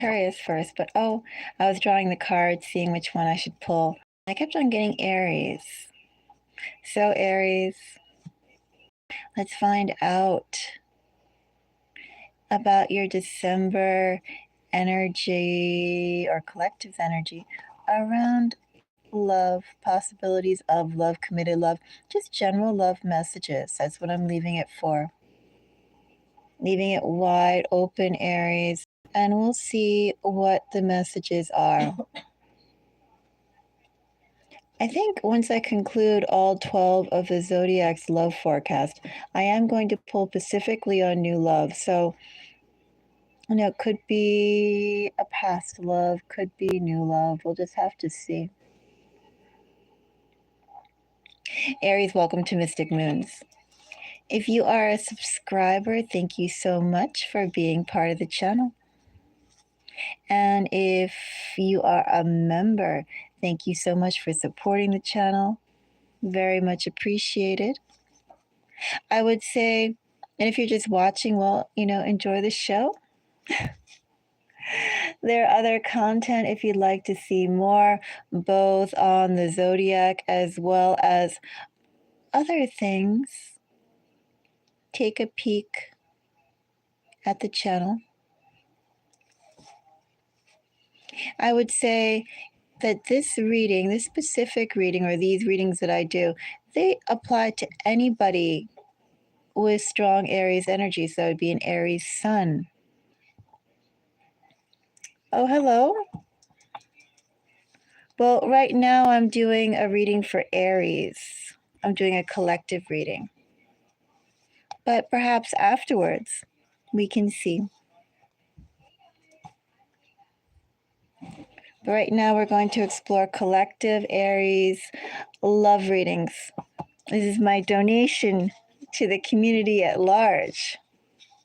Aquarius first, but oh, I was drawing the cards, seeing which one I should pull. I kept on getting Aries. So Aries, let's find out about your December energy or collective energy around love, possibilities of love, committed love, just general love messages. That's what I'm leaving it for. Leaving it wide open, Aries, and we'll see what the messages are. I think once I conclude all 12 of the zodiac's love forecast, I am going to pull specifically on new love. So, it could be a past love, could be new love. We'll just have to see. Aries, welcome to Mystic Moons. If you are a subscriber, thank you so much for being part of the channel. And if you are a member, thank you so much for supporting the channel. Very much appreciated. I would say, and if you're just watching, well, enjoy the show. There are other content if you'd like to see more, both on the zodiac as well as other things. Take a peek at the channel. I would say that this reading, this specific reading, or these readings that I do, they apply to anybody with strong Aries energy. So it would be an Aries sun. Oh, hello. Well, right now I'm doing a reading for Aries. I'm doing a collective reading. But perhaps afterwards we can see. But right now we're going to explore collective Aries love readings. This is my donation to the community at large,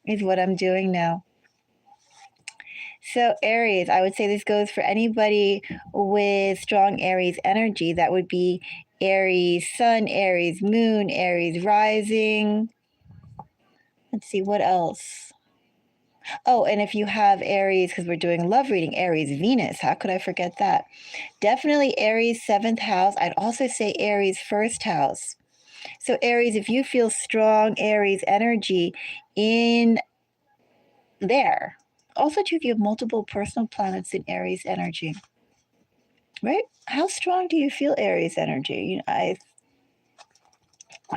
is what I'm doing now. So Aries, I would say this goes for anybody with strong Aries energy. That would be Aries sun, Aries moon, Aries rising. Let's see, what else? Oh, and if you have Aries, because we're doing love reading, Aries Venus, how could I forget that? Definitely Aries 7th house. I'd also say Aries 1st house. So Aries, if you feel strong Aries energy in there. Also, too, if you have multiple personal planets in Aries energy, right? How strong do you feel Aries energy? I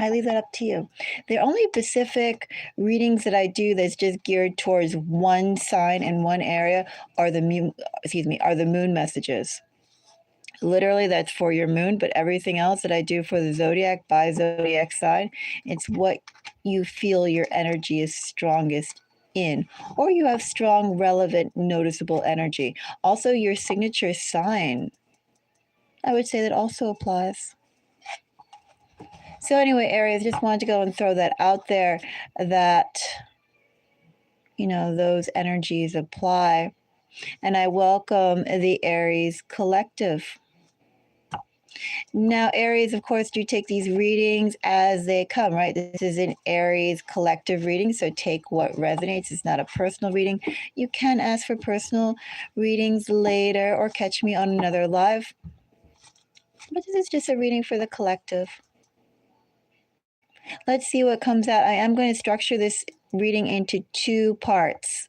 leave that up to you. The only specific readings that I do that's just geared towards one sign in one area are the moon messages. Literally, that's for your moon, but everything else that I do for the zodiac by zodiac sign, it's what you feel your energy is strongest in, or you have strong, relevant, noticeable energy. Also, your signature sign, I would say that also applies. So anyway, Aries, just wanted to go and throw that out there that, those energies apply. And I welcome the Aries collective. Now, Aries, of course, do take these readings as they come, right? This is an Aries collective reading, so take what resonates. It's not a personal reading. You can ask for personal readings later or catch me on another live. But this is just a reading for the collective. Let's see what comes out. I am going to structure this reading into 2 parts.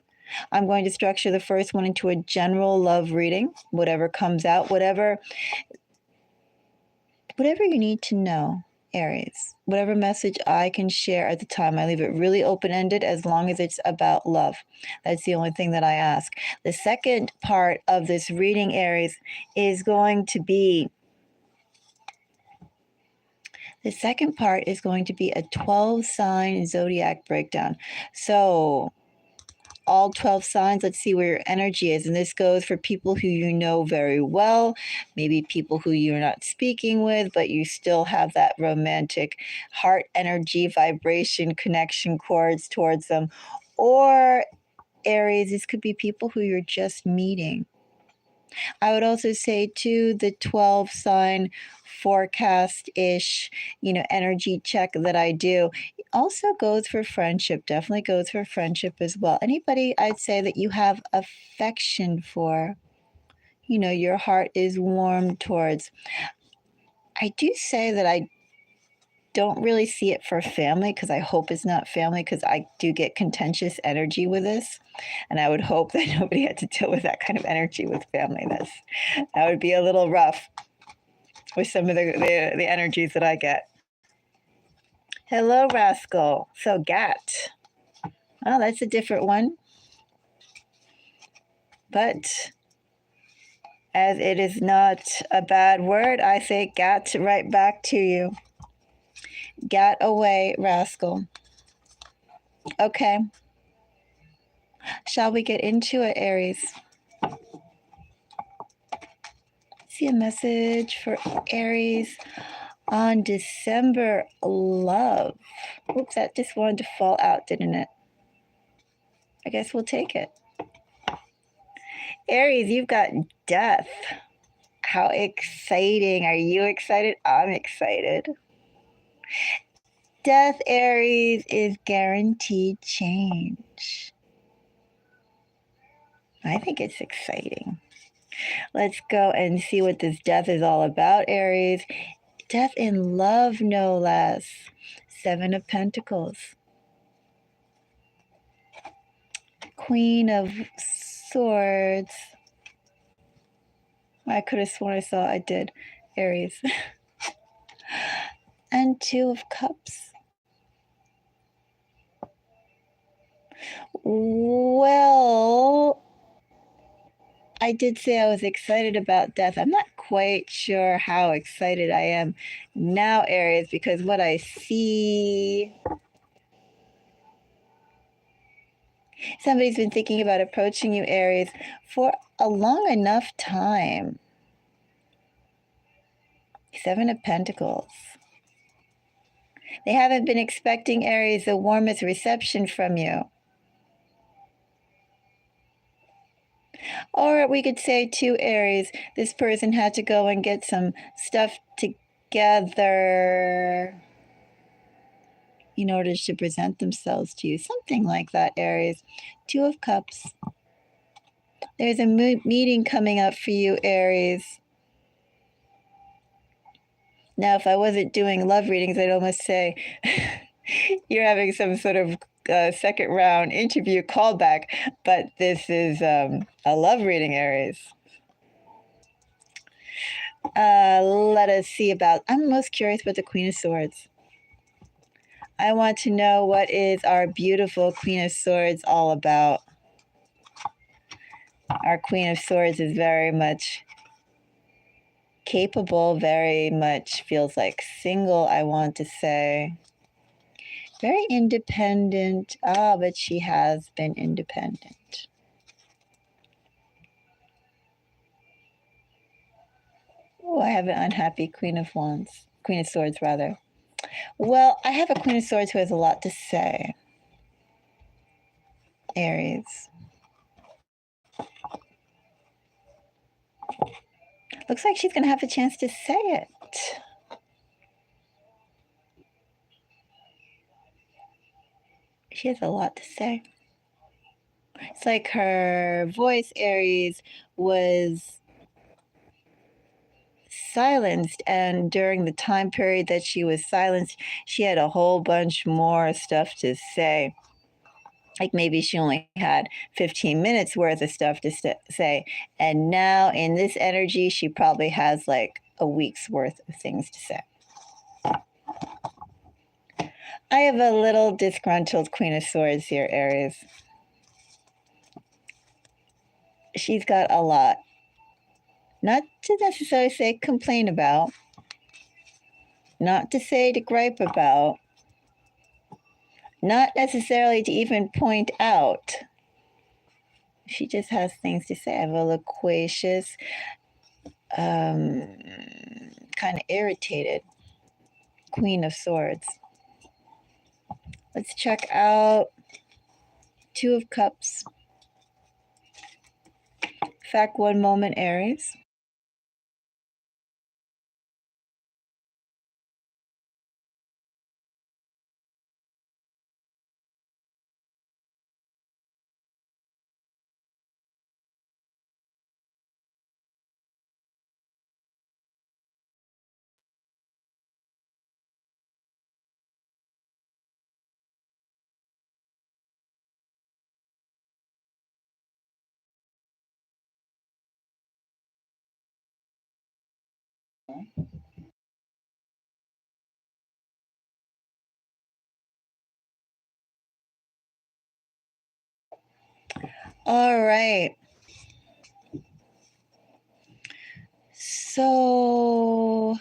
I'm going to structure the first one into a general love reading, whatever comes out, whatever you need to know, Aries, whatever message I can share at the time. I leave it really open-ended as long as it's about love. That's the only thing that I ask. The second part of this reading, Aries, is going to be a 12-sign zodiac breakdown. So all 12 signs, let's see where your energy is. And this goes for people who you know very well, maybe people who you're not speaking with, but you still have that romantic heart energy, vibration, connection chords towards them. Or Aries, this could be people who you're just meeting. I would also say, too, the 12-sign forecast-ish, energy check that I do. also goes for friendship, definitely goes for friendship as well. Anybody I'd say that you have affection for, your heart is warm towards. I do say that I don't really see it for family, because I hope it's not family, because I do get contentious energy with this, and I would hope that nobody had to deal with that kind of energy with family. That would be a little rough with some of the energies that I get. Hello, Rascal. So, Gat. Oh, that's a different one. But as it is not a bad word, I say Gat right back to you. Gat away, Rascal. Okay. Shall we get into it, Aries? See a message for Aries on December love. Oops, that just wanted to fall out, didn't it? I guess we'll take it. Aries, you've got death. How exciting. Are you excited? I'm excited. Death, Aries, is guaranteed change. I think it's exciting. Let's go and see what this death is all about, Aries. Death in love, no less. 7 of Pentacles. Queen of Swords. I could have sworn I saw I did. Aries. And 2 of Cups. Well, I did say I was excited about death. I'm not quite sure how excited I am now, Aries, because what I see... Somebody's been thinking about approaching you, Aries, for a long enough time. 7 of Pentacles. They haven't been expecting, Aries, the warmest reception from you. Or we could say, too, Aries, this person had to go and get some stuff together in order to present themselves to you. Something like that, Aries. 2 of Cups. There's a meeting coming up for you, Aries. Now, if I wasn't doing love readings, I'd almost say you're having some sort of second round interview callback, but this is a love reading, Aries. Let us see about... I'm most curious about the Queen of Swords. I want to know, what is our beautiful Queen of Swords all about? Our Queen of Swords is very much capable, very much feels like single, I want to say. Very independent. But she has been independent. Oh, I have an unhappy Queen of Wands. Queen of Swords, rather. Well, I have a Queen of Swords who has a lot to say. Aries. Looks like she's going to have a chance to say it. She has a lot to say. It's like her voice, Aries, was silenced, and during the time period that she was silenced, she had a whole bunch more stuff to say. Like maybe she only had 15 minutes worth of stuff to say, and now in this energy she probably has like a week's worth of things to say. I have a little disgruntled Queen of Swords here, Aries. She's got a lot. Not to necessarily say complain about, not to say to gripe about, not necessarily to even point out. She just has things to say. I have a loquacious, kind of irritated Queen of Swords. Let's check out 2 of Cups. In fact, one moment, Aries. All right. So,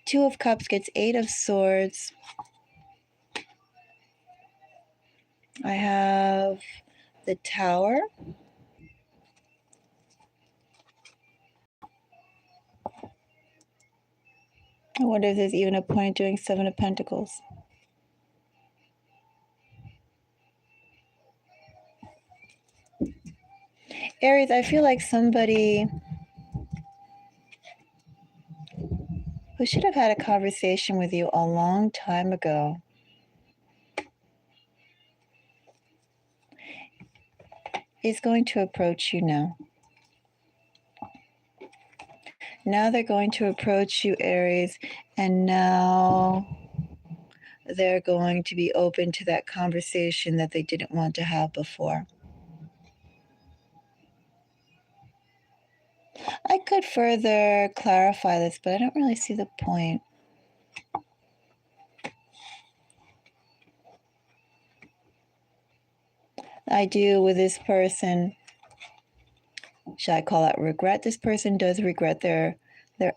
Two of Cups gets Eight of Swords. I have the Tower. I wonder if there's even a point doing Seven of Pentacles. Aries, I feel like somebody who should have had a conversation with you a long time ago is going to approach you now. Now they're going to approach you, Aries, and now they're going to be open to that conversation that they didn't want to have before. I could further clarify this, but I don't really see the point. I do with this person. Should I call that regret? This person does regret their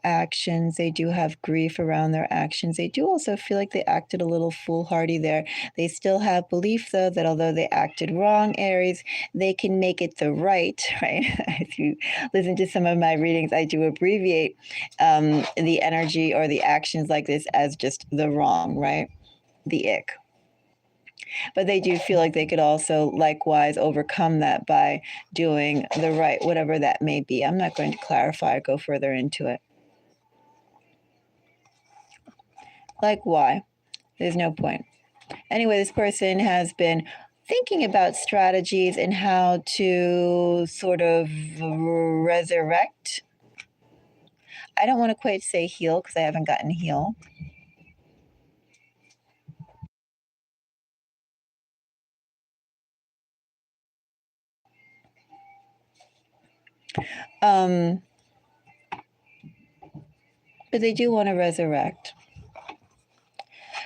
actions. They do have grief around their actions. They do also feel like they acted a little foolhardy there. They still have belief, though, that although they acted wrong, Aries, they can make it the right, right? If you listen to some of my readings, I do abbreviate the energy or the actions like this as just the wrong, right? The ick. But they do feel like they could also likewise overcome that by doing the right, whatever that may be. I'm not going to clarify or go further into it. Like, why? There's no point. Anyway, this person has been thinking about strategies and how to sort of resurrect. I don't want to quite say heal because I haven't gotten heal. But they do want to resurrect.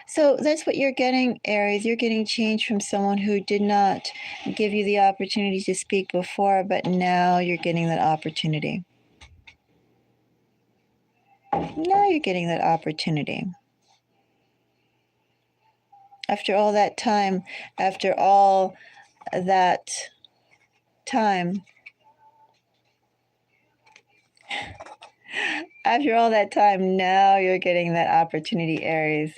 So that's what you're getting, Aries. You're getting change from someone who did not give you the opportunity to speak before, but now you're getting that opportunity. Now you're getting that opportunity. After all that time, after all that time, after all that time, now you're getting that opportunity, Aries.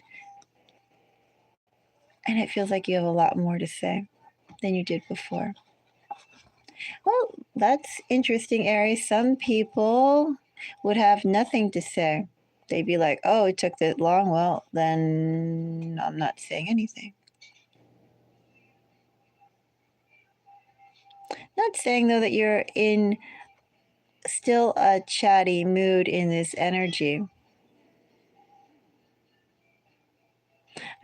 And it feels like you have a lot more to say than you did before. Well, that's interesting, Aries. Some people would have nothing to say. They'd be like, oh, it took that long. Well, then I'm not saying anything. Not saying, though, that you're in still a chatty mood in this energy.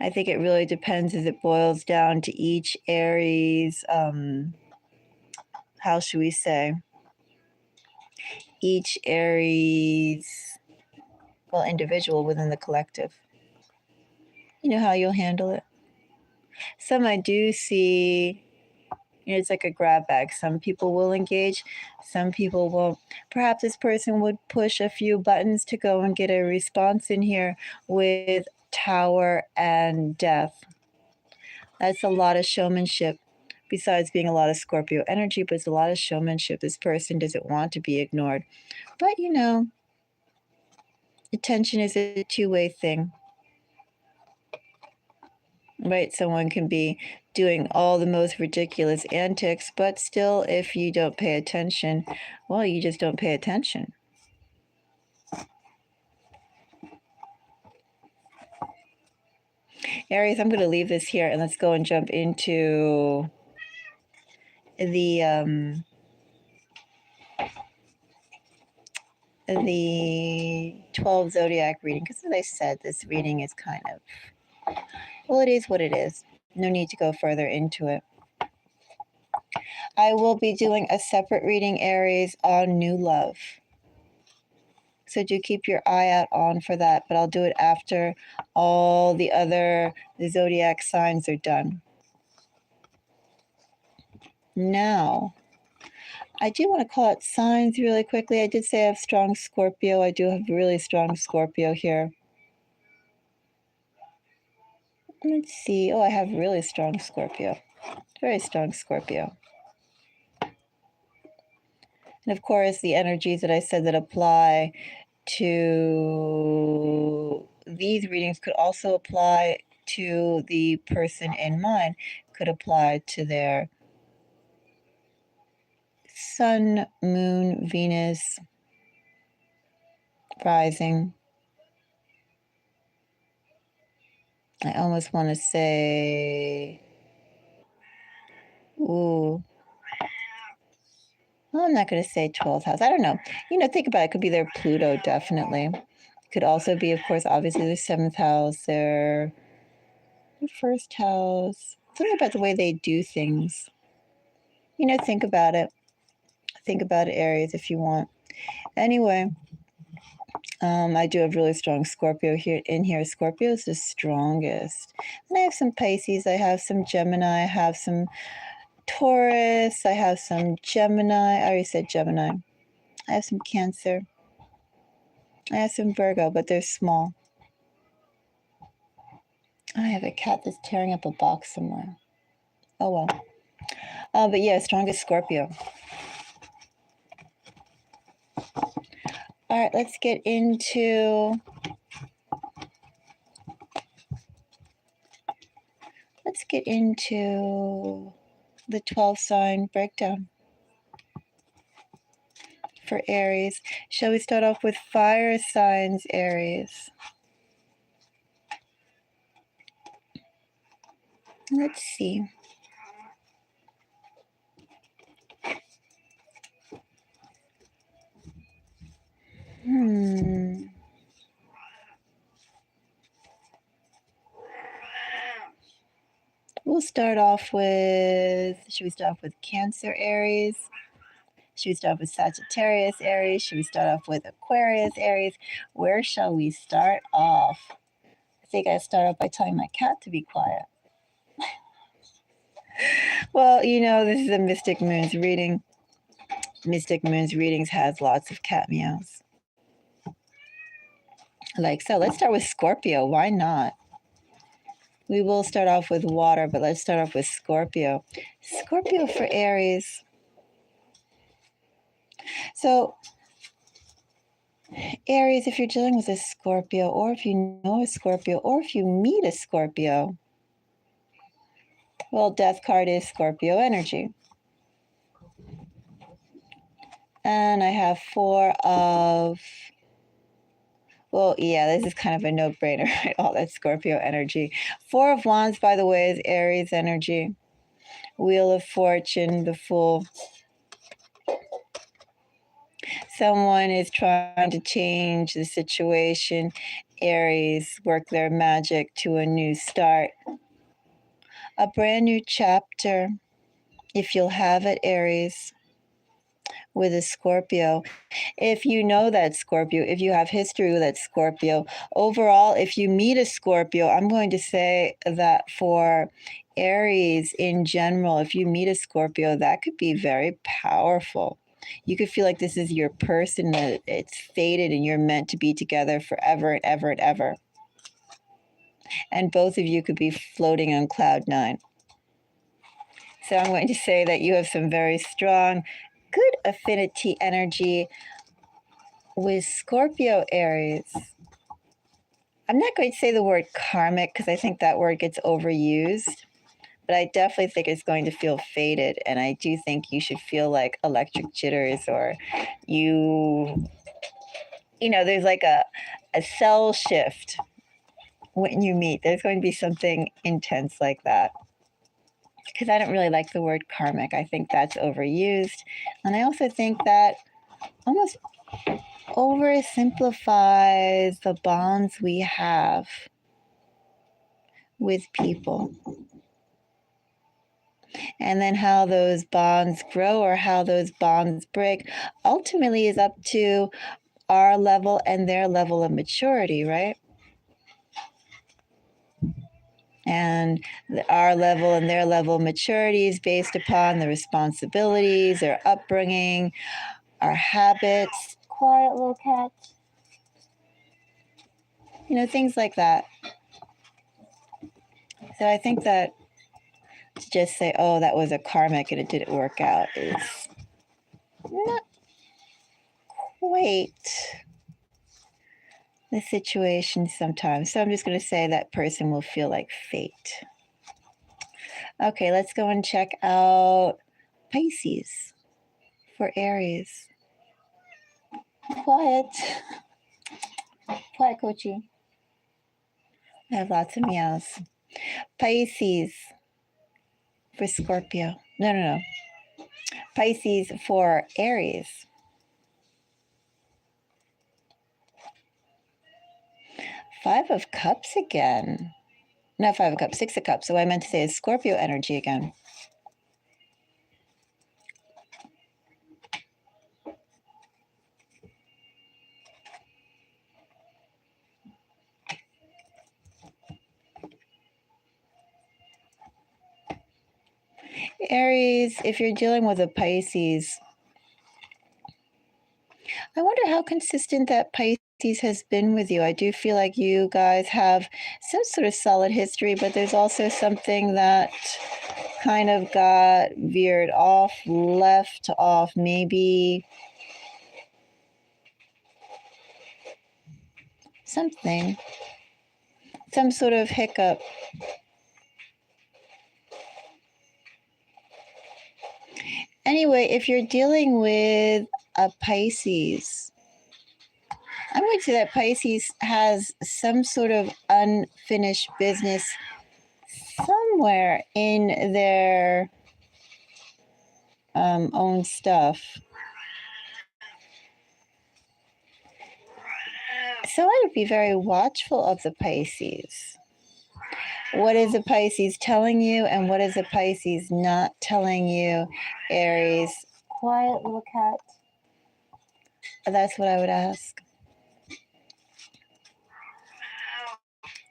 I think it really depends as it boils down to each Aries, how should we say, each Aries, well, individual within the collective. You know how you'll handle it. Some I do see, it's like a grab bag. Some people will engage, some people won't. Perhaps this person would push a few buttons to go and get a response in here with Tower and Death. That's a lot of showmanship. Besides being a lot of Scorpio energy, but it's a lot of showmanship. This person doesn't want to be ignored. But attention is a two-way thing. Right? Someone can be doing all the most ridiculous antics, but still, if you don't pay attention, well, you just don't pay attention. Aries, I'm going to leave this here and let's go and jump into the 12 zodiac reading, because as I said, this reading is kind of, well, it is what it is. No need to go further into it. I will be doing a separate reading, Aries, on new love. So do keep your eye out on for that, but I'll do it after all the other zodiac signs are done. Now, I do want to call out signs really quickly. I did say I have strong Scorpio. I do have really strong Scorpio here. Let's see. Oh, I have really strong Scorpio. Very strong Scorpio. And of course, the energies that I said that apply to these readings could also apply to the person in mind, could apply to their sun, moon, Venus, rising. I almost want to say, ooh, well, I'm not going to say 12th house. I don't know. Think about it. It could be their Pluto, definitely. Could also be, of course, obviously their 7th house, their first house. Something about the way they do things. Think about it. Think about it, Aries, if you want. Anyway, I do have really strong Scorpio here. Scorpio is the strongest. And I have some Pisces. I have some Gemini. I have some Taurus. I have some Gemini. I already said Gemini. I have some Cancer. I have some Virgo, but they're small. I have a cat that's tearing up a box somewhere. Oh well. But yeah, strongest Scorpio. All right, let's get into the 12 sign breakdown for Aries. Shall we start off with fire signs, Aries? Let's see. We'll start off with, should we start off with Cancer, Aries? Should we start off with Sagittarius, Aries? Should we start off with Aquarius, Aries? Where shall we start off? I think I start off by telling my cat to be quiet. Well, this is a Mystic Moons reading. Mystic Moons readings has lots of cat meows. Like so. Let's start with Scorpio. Why not? We will start off with water, but let's start off with Scorpio. Scorpio for Aries. So, Aries, if you're dealing with a Scorpio, or if you know a Scorpio, or if you meet a Scorpio, well, Death card is Scorpio energy. And I have 4 of, well, yeah, this is kind of a no-brainer, right? All that Scorpio energy. 4 of Wands, by the way, is Aries energy. Wheel of Fortune, the Fool. Someone is trying to change the situation. Aries work their magic to a new start. A brand new chapter, if you'll have it, Aries, with a Scorpio. If you know that Scorpio, if you have history with that Scorpio, overall, if you meet a Scorpio, I'm going to say that for Aries in general, if you meet a Scorpio, that could be very powerful. You could feel like this is your person, that it's fated and you're meant to be together forever and ever and ever. And both of you could be floating on cloud 9. So I'm going to say that you have some very strong, good affinity energy with Scorpio, Aries. I'm not going to say the word karmic because I think that word gets overused, but I definitely think it's going to feel fated. And I do think you should feel like electric jitters, or there's like a cell shift when you meet. There's going to be something intense like that. Because I don't really like the word karmic. I think that's overused. And I also think that almost oversimplifies the bonds we have with people. And then how those bonds grow or how those bonds break ultimately is up to our level and their level of maturity, right? And our level and their level of maturity is based upon the responsibilities, their upbringing, our habits. Quiet, little cat. You know, things like that. So I think that to just say, oh, that was a karmic and it didn't work out is not quite the situation sometimes. So I'm just going to say that person will feel like fate. Okay, let's go and check out Pisces for Aries. Quiet. Quiet, Coachy. I have lots of meows. Pisces for Scorpio. No. Pisces for Aries. Five of Cups again. Not Five of Cups, Six of Cups. So what I meant to say is Scorpio energy again. Aries, if you're dealing with a Pisces, I wonder how consistent that Pisces has been with you. I do feel like you guys have some sort of solid history, but there's also something that kind of got veered off, left off, maybe something, some sort of hiccup. Anyway, if you're dealing with a Pisces, I'm going to say that Pisces has some sort of unfinished business somewhere in their own stuff. So I would be very watchful of the Pisces. What is a Pisces telling you and what is a Pisces not telling you, Aries? Quiet, little cat. That's what I would ask.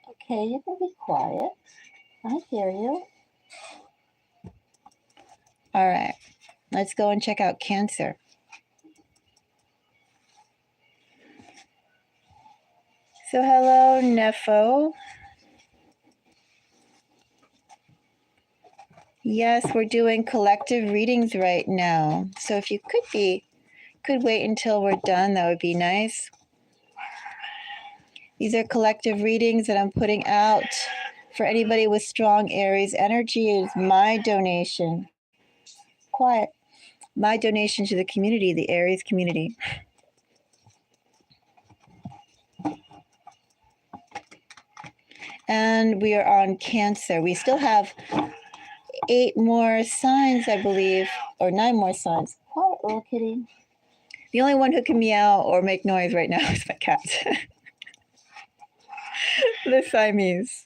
Okay, you can be quiet. I hear you. All right, let's go and check out Cancer. So hello, Nefo. Yes, we're doing collective readings right now. So if you could wait until we're done, that would be nice. These are collective readings that I'm putting out for anybody with strong Aries energy. Is my donation. Quiet. My donation to the community, the Aries community. And we are on Cancer. We still have 8 more signs, I believe, or 9 more signs. Quiet, little kitty. The only one who can meow or make noise right now is my cat. The Siamese.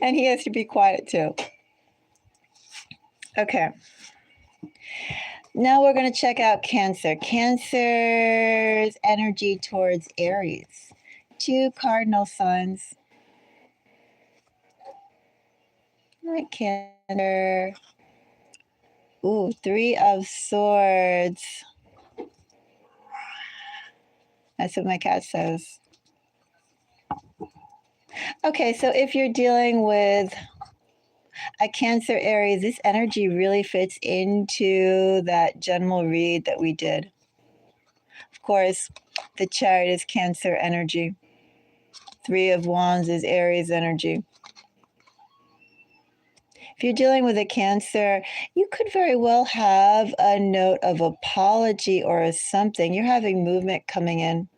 And he has to be quiet too. Okay. Now we're going to check out Cancer. Cancer's energy towards Aries. 2 cardinal signs. All right, Cancer. Ooh, 3 of Swords. That's what my cat says. Okay, so if you're dealing with a Cancer Aries, this energy really fits into that general read that we did. Of course, the Chariot is Cancer energy. 3 of Wands is Aries energy. If you're dealing with a Cancer, you could very well have a note of apology or something. You're having movement coming in.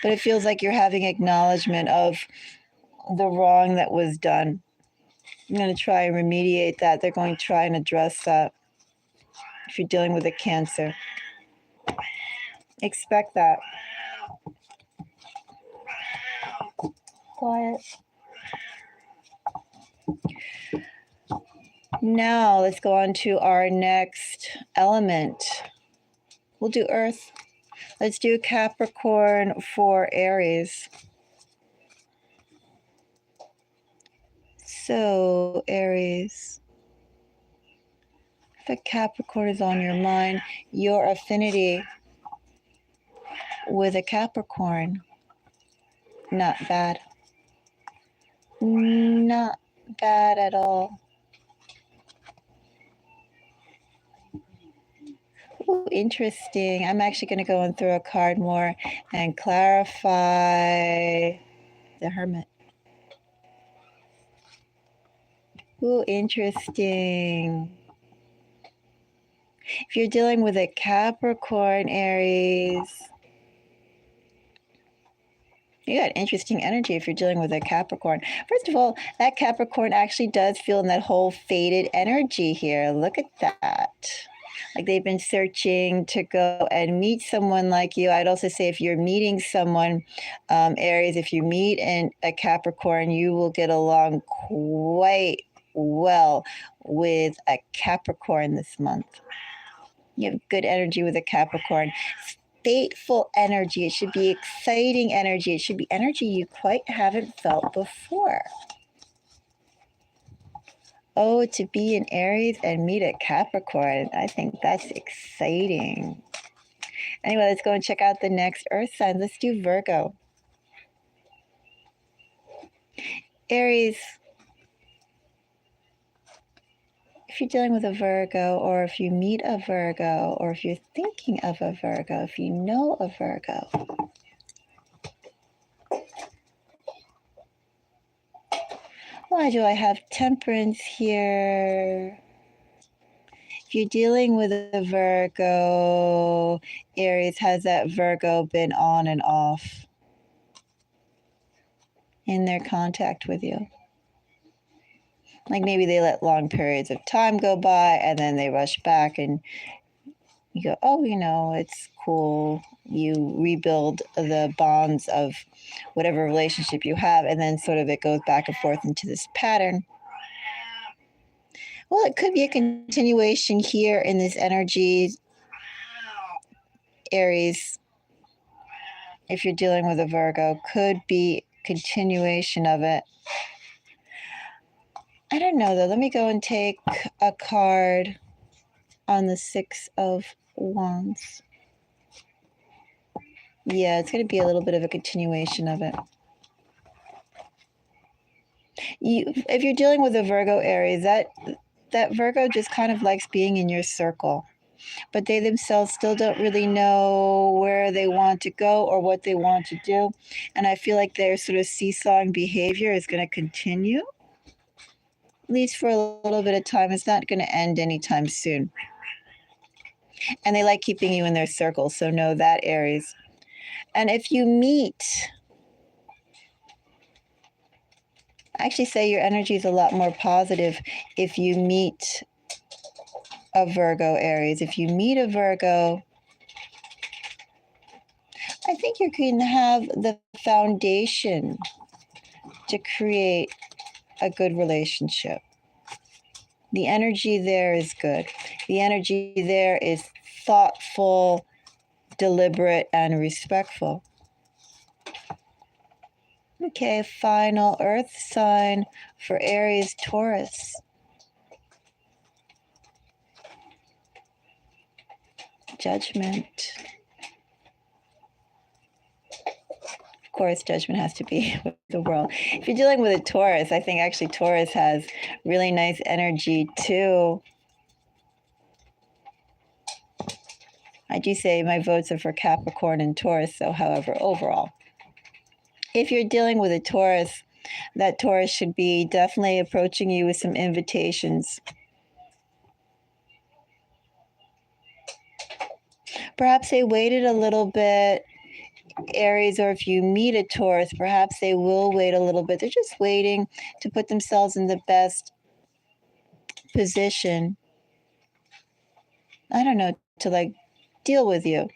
But it feels like you're having acknowledgement of the wrong that was done. I'm going to try and remediate that. They're going to try and address that if you're dealing with a Cancer. Expect that. Quiet. Now let's go on to our next element. We'll do Earth. Let's do Capricorn for Aries. So, Aries, if a Capricorn is on your mind, your affinity with a Capricorn, not bad. Not bad at all. Ooh, interesting. I'm actually going to go and throw a card more and clarify the Hermit. Ooh, interesting. If you're dealing with a Capricorn, Aries, you got interesting energy if you're dealing with a Capricorn. First of all, that Capricorn actually does feel in that whole faded energy here. Look at that. Like they've been searching to go and meet someone like you. I'd also say if you're meeting someone, Aries, if you meet a Capricorn, you will get along quite well with a Capricorn this month. You have good energy with a Capricorn. Fateful energy. It should be exciting energy. It should be energy you quite haven't felt before. Oh, to be an Aries and meet a Capricorn. I think that's exciting. Anyway, let's go and check out the next Earth sign. Let's do Virgo. Aries, if you're dealing with a Virgo, or if you meet a Virgo, or if you're thinking of a Virgo, if you know a Virgo, why do I have Temperance here? If you're dealing with a Virgo, Aries, has that Virgo been on and off in their contact with you? Like maybe they let long periods of time go by and then they rush back and you go, oh, it's cool. You rebuild the bonds of whatever relationship you have, and then sort of it goes back and forth into this pattern. Well, it could be a continuation here in this energy, Aries. If you're dealing with a Virgo, could be continuation of it. I don't know, though. Let me go and take a card on the Six of Wands. Yeah, it's going to be a little bit of a continuation of it. If you're dealing with a Virgo, Aries, that Virgo just kind of likes being in your circle, but they themselves still don't really know where they want to go or what they want to do. And I feel like their sort of seesawing behavior is going to continue, at least for a little bit of time. It's not going to end anytime soon. And they like keeping you in their circle, so know that, Aries. And if you meet, I actually say your energy is a lot more positive if you meet a Virgo, Aries. If you meet a Virgo, I think you can have the foundation to create a good relationship. The energy there is good. The energy there is thoughtful, deliberate, and respectful. Okay, final Earth sign for Aries, Taurus. Judgment. Of course, judgment has to be with the world. If you're dealing with a Taurus, I think actually Taurus has really nice energy too. I do say my votes are for Capricorn and Taurus, so however, overall. If you're dealing with a Taurus, that Taurus should be definitely approaching you with some invitations. Perhaps they waited a little bit, Aries, or if you meet a Taurus, perhaps they will wait a little bit. They're just waiting to put themselves in the best position, I don't know, to like deal with you.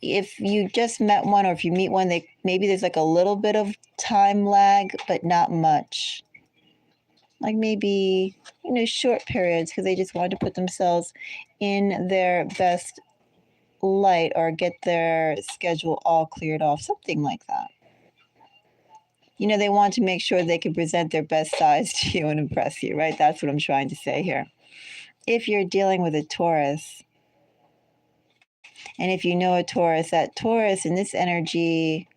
If you just met one, or if you meet one, maybe there's like a little bit of time lag, but not much. Like maybe, short periods, because they just want to put themselves in their best light or get their schedule all cleared off, something like that. You know, they want to make sure they can present their best sides to you and impress you, right? That's what I'm trying to say here. If you're dealing with a Taurus, and if you know a Taurus, that Taurus in this energy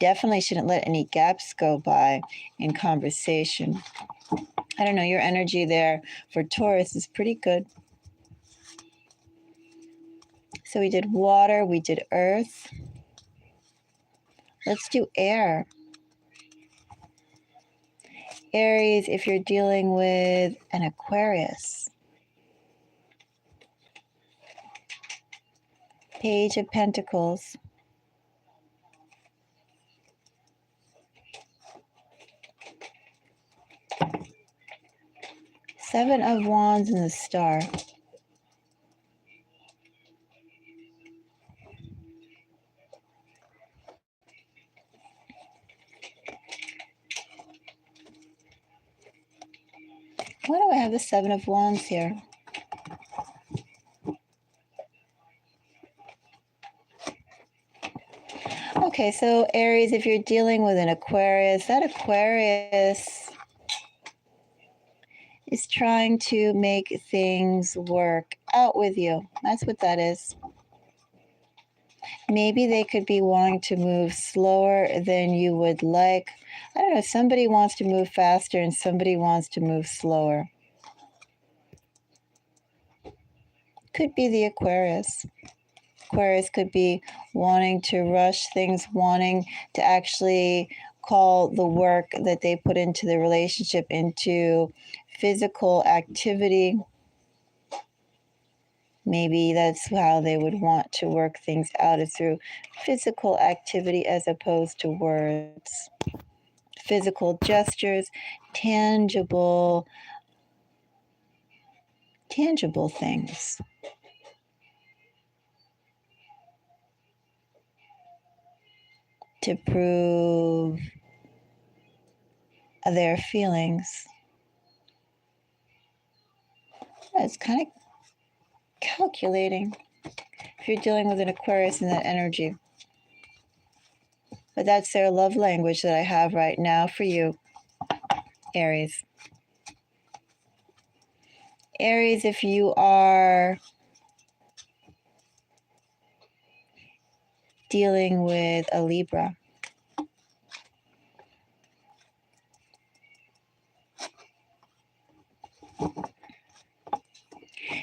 definitely shouldn't let any gaps go by in conversation. I don't know, your energy there for Taurus is pretty good. So we did water, we did earth. Let's do air. Aries, if you're dealing with an Aquarius. Page of Pentacles. Seven of Wands and the Star. Why do I have the Seven of Wands here? Okay, so Aries, if you're dealing with an Aquarius, that Aquarius is trying to make things work out with you. That's what that is. Maybe they could be wanting to move slower than you would like. I don't know, somebody wants to move faster and somebody wants to move slower. Could be the Aquarius. Aquarius could be wanting to rush things, wanting to actually call the work that they put into the relationship into physical activity. Maybe that's how they would want to work things out, is through physical activity as opposed to words. Physical gestures, tangible things. To prove their feelings. It's kind of calculating if you're dealing with an Aquarius in that energy. But that's their love language that I have right now for you, Aries. Aries, if you are dealing with a Libra,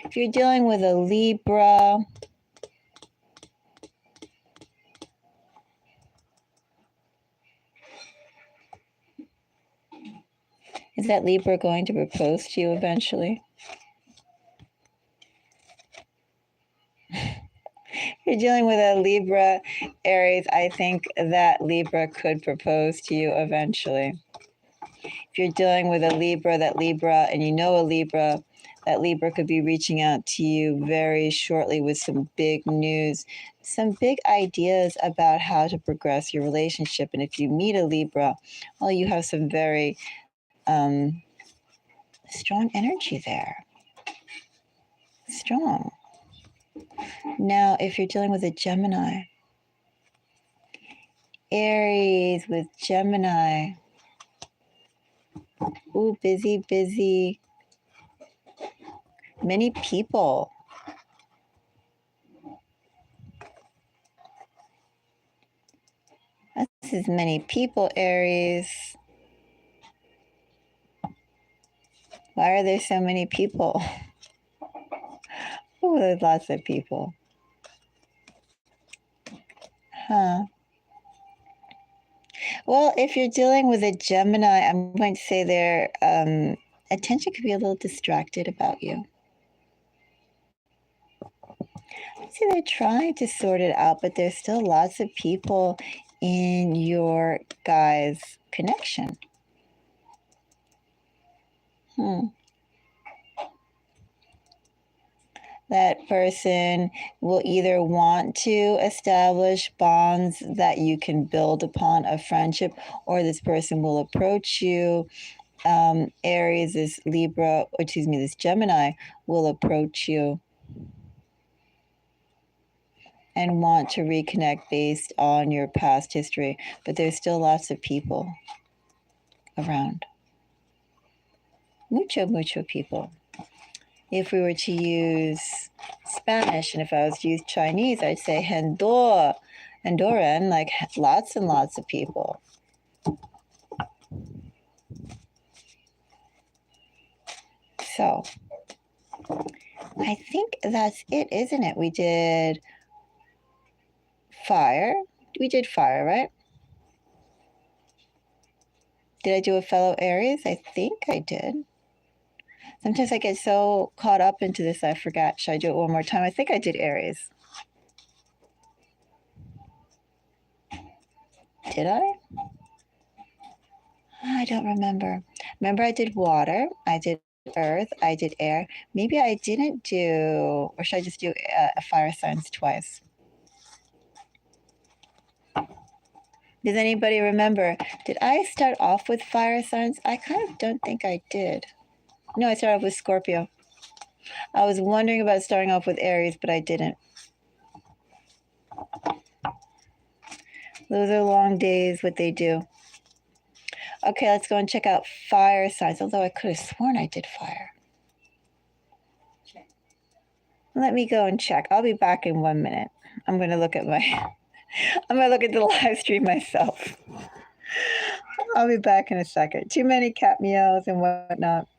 if you're dealing with a Libra, is that Libra going to propose to you eventually? If you're dealing with a Libra, Aries, I think that Libra could propose to you eventually. If you're dealing with a Libra, and you know a Libra, that Libra could be reaching out to you very shortly with some big news, some big ideas about how to progress your relationship. And if you meet a Libra, well, you have some very strong energy there. Strong. Now, if you're dealing with a Gemini, Aries with Gemini. Ooh, busy, busy. Many people. This is many people, Aries. Why are there so many people? Oh, there's lots of people. Huh. Well, if you're dealing with a Gemini, I'm going to say their attention could be a little distracted about you. See, they're trying to sort it out, but there's still lots of people in your guys' connection. That person will either want to establish bonds that you can build upon a friendship, or this person will approach you. Aries, this Gemini will approach you. and want to reconnect based on your past history, but there's still lots of people around. Mucho people. If we were to use Spanish, and if I was to use Chinese, I'd say Honduran, like lots and lots of people. So I think that's it, isn't it? We did fire. We did fire, right? Did I do a fellow Aries? I think I did. Sometimes I get so caught up into this I forgot. Should I do it one more time? I think I did Aries. Did I? I don't remember. Remember I did water. I did earth. I did air. Maybe I didn't do, or should I just do fire signs twice? Does anybody remember? Did I start off with fire signs? I kind of don't think I did. No, I started off with Scorpio. I was wondering about starting off with Aries, but I didn't. Those are long days, what they do. Okay, let's go and check out fire signs, although I could have sworn I did fire. Let me go and check. I'll be back in 1 minute. I'm going to look at I'm going to look at the live stream myself. I'll be back in a second. Too many cat meows and whatnot.